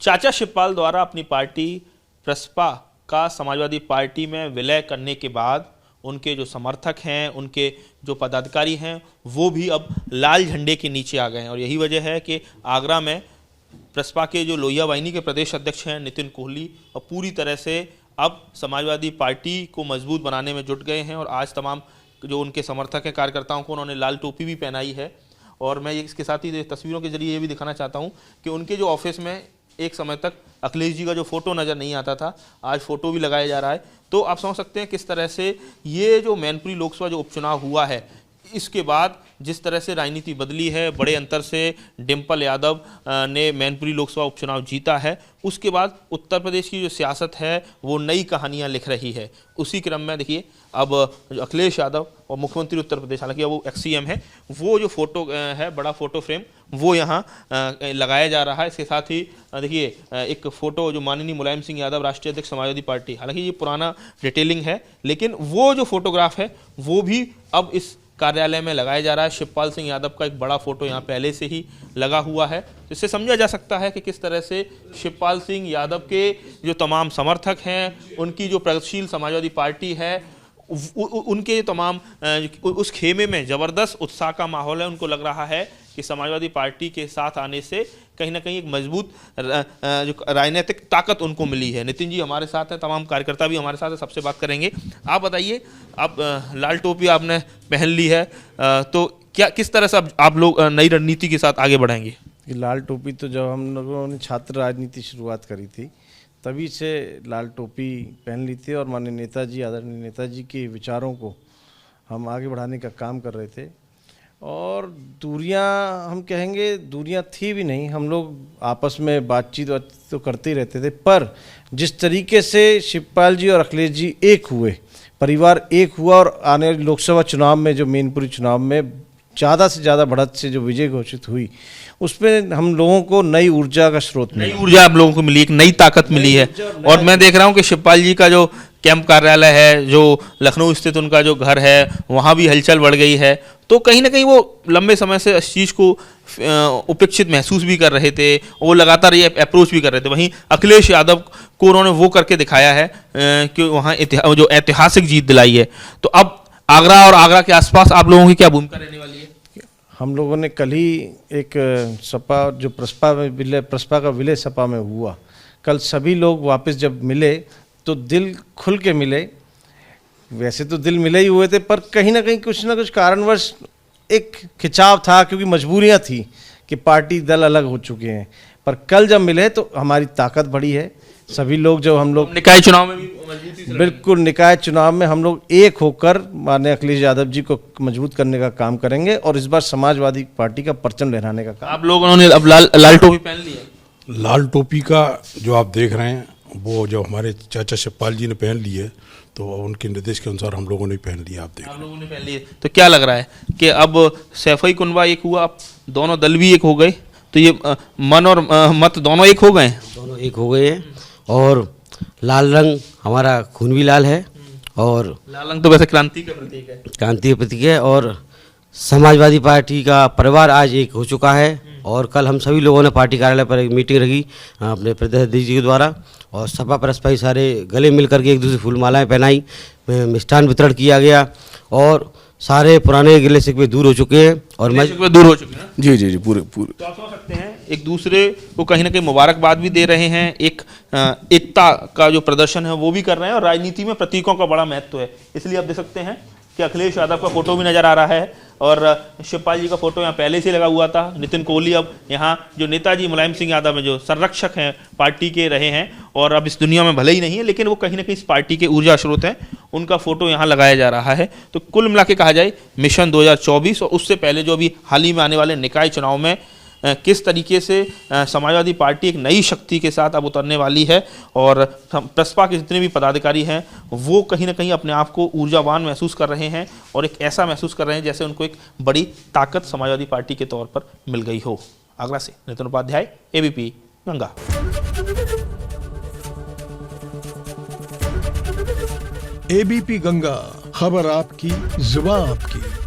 चाचा शिवपाल द्वारा अपनी पार्टी प्रसपा का समाजवादी पार्टी में विलय करने के बाद उनके जो समर्थक हैं, उनके जो पदाधिकारी हैं, वो भी अब लाल झंडे के नीचे आ गए हैं। और यही वजह है कि आगरा में प्रसपा के जो लोहिया वाहिनी के प्रदेश अध्यक्ष हैं नितिन कोहली और पूरी तरह से अब समाजवादी पार्टी को मजबूत बनाने में जुट गए हैं। और आज तमाम जो उनके समर्थक हैं, कार्यकर्ताओं को उन्होंने लाल टोपी भी पहनाई है। और मैं इसके साथ ही तस्वीरों के जरिए ये भी दिखाना चाहता हूँ कि उनके जो ऑफिस में एक समय तक अखिलेश जी का जो फोटो नज़र नहीं आता था, आज फोटो भी लगाया जा रहा है। तो आप समझ सकते हैं किस तरह से ये जो मैनपुरी लोकसभा जो उपचुनाव हुआ है, इसके बाद जिस तरह से राजनीति बदली है, बड़े अंतर से डिम्पल यादव ने मैनपुरी लोकसभा उपचुनाव जीता है, उसके बाद उत्तर प्रदेश की जो सियासत है वो नई कहानियां लिख रही है। उसी क्रम में देखिए अब अखिलेश यादव और मुख्यमंत्री उत्तर प्रदेश, हालांकि वो एक्स-सीएम है, वो जो फोटो है, बड़ा फोटो फ्रेम वो यहाँ लगाया जा रहा है। इसके साथ ही देखिए एक फ़ोटो जो माननीय मुलायम सिंह यादव राष्ट्रीय अध्यक्ष समाजवादी पार्टी, हालांकि ये पुराना डिटेलिंग है, लेकिन वो जो फोटोग्राफ है वो भी अब इस कार्यालय में लगाया जा रहा है। शिवपाल सिंह यादव का एक बड़ा फोटो यहाँ पहले से ही लगा हुआ है। इससे समझा जा सकता है कि किस तरह से शिवपाल सिंह यादव के जो तमाम समर्थक हैं, उनकी जो प्रगतिशील समाजवादी पार्टी है, उनके तमाम उस खेमे में ज़बरदस्त उत्साह का माहौल है। उनको लग रहा है कि समाजवादी पार्टी के साथ आने से कहीं ना कहीं एक मजबूत जो राजनीतिक ताकत उनको मिली है। नितिन जी हमारे साथ हैं, तमाम कार्यकर्ता भी हमारे साथ हैं, सबसे बात करेंगे। आप बताइए, आप लाल टोपी आपने पहन ली है, तो क्या किस तरह से आप लोग नई रणनीति के साथ आगे बढ़ेंगे? लाल टोपी तो जब हम लोगों ने छात्र राजनीति शुरुआत करी थी तभी से लाल टोपी पहन ली थी और माननीय नेताजी, आदरणीय नेताजी के विचारों को हम आगे बढ़ाने का काम कर रहे थे। और दूरियां, हम कहेंगे दूरियां थी भी नहीं, हम लोग आपस में बातचीत तो करते ही रहते थे, पर जिस तरीके से शिवपाल जी और अखिलेश जी एक हुए, परिवार एक हुआ और आने वाले लोकसभा चुनाव में जो मैनपुरी चुनाव में ज़्यादा से ज़्यादा बढ़त से जो विजय घोषित हुई, उसमें हम लोगों को नई ऊर्जा का स्रोत मिला, नई ऊर्जा आप लोगों को मिली, एक नई ताकत मिली है। और मैं देख रहा हूँ कि शिवपाल जी का जो कैंप कार्यालय है, जो लखनऊ स्थित उनका जो घर है, वहाँ भी हलचल बढ़ गई है। तो कहीं ना कहीं वो लंबे समय से इस चीज़ को उपेक्षित महसूस भी कर रहे थे, वो लगातार ये अप्रोच भी कर रहे थे। वहीं अखिलेश यादव को उन्होंने वो करके दिखाया है कि वहाँ जो ऐतिहासिक जीत दिलाई है। तो अब आगरा और आगरा के आसपास आप लोगों की क्या भूमिका रहने वाली है? हम लोगों ने कल ही एक सपा जो प्रसपा का विलय सपा में हुआ, कल सभी लोग वापस जब मिले तो दिल खुल के मिले। वैसे तो दिल मिले ही हुए थे, पर कहीं ना कहीं कुछ ना कुछ कारणवश एक खिंचाव था, क्योंकि मजबूरियां थी कि पार्टी दल अलग हो चुके हैं। पर कल जब मिले तो हमारी ताकत बढ़ी है। सभी लोग जो हम लोग निकाय चुनाव में भी मजबूती से बिल्कुल निकाय चुनाव में हम लोग एक होकर माननीय अखिलेश यादव जी को मजबूत करने का काम करेंगे और इस बार समाजवादी पार्टी का परचम लहराने का काम। आप लोगों ने अब लाल टोपी पहन ली है? लाल टोपी का जो आप देख रहे हैं वो जो हमारे चाचा शिवपाल जी ने पहन ली है, तो उनके निर्देश के अनुसार हम लोगों ने पहन लिया। आप लोगों ने पहन ली है, तो क्या लग रहा है कि अब सैफई कुनबा एक हुआ, अब दोनों दल भी एक हो गए, तो ये मन और मत दोनों एक हो गए? दोनों एक हो गए हैं और लाल रंग हमारा खून भी लाल है और लाल रंग तो वैसे क्रांति का प्रतीक है, क्रांति का प्रतीक है। और समाजवादी पार्टी का परिवार आज एक हो चुका है। और कल हम सभी लोगों ने पार्टी कार्यालय पर एक मीटिंग रखी अपने प्रदेश अध्यक्ष जी के द्वारा, और सपा प्रसपा सारे गले मिल करके एक दूसरे फूल मालाएँ पहनाई, मिष्ठान वितरण किया गया और सारे पुराने गिले शिकवे दूर हो चुके हैं और दूर हो चुके हैं। जी पूरे तो आप समझ सकते हैं एक दूसरे को कहीं ना कहीं मुबारकबाद भी दे रहे हैं, एक एकता का जो प्रदर्शन है वो भी कर रहे हैं। और राजनीति में प्रतीकों का बड़ा महत्व है, इसलिए आप देख सकते हैं कि अखिलेश यादव का फोटो भी नजर आ रहा है और शिवपाल जी का फोटो यहाँ पहले से लगा हुआ था। नितिन कोहली अब यहाँ जो नेताजी मुलायम सिंह यादव में जो संरक्षक हैं पार्टी के रहे हैं और अब इस दुनिया में भले ही नहीं है, लेकिन वो कहीं ना कहीं इस पार्टी के ऊर्जा स्रोत हैं, उनका फोटो यहाँ लगाया जा रहा है। तो कुल मिला के कहा जाए मिशन 2024 और उससे पहले जो अभी हाल ही में आने वाले निकाय चुनाव में किस तरीके से समाजवादी पार्टी एक नई शक्ति के साथ अब उतरने वाली है और प्रसपा के जितने भी पदाधिकारी हैं वो कहीं ना कहीं अपने आप को ऊर्जावान महसूस कर रहे हैं और एक ऐसा महसूस कर रहे हैं जैसे उनको एक बड़ी ताकत समाजवादी पार्टी के तौर पर मिल गई हो। आगरा से नितिन उपाध्याय, एबीपी गंगा। एबीपी गंगा, खबर आपकी, जुबान आपकी।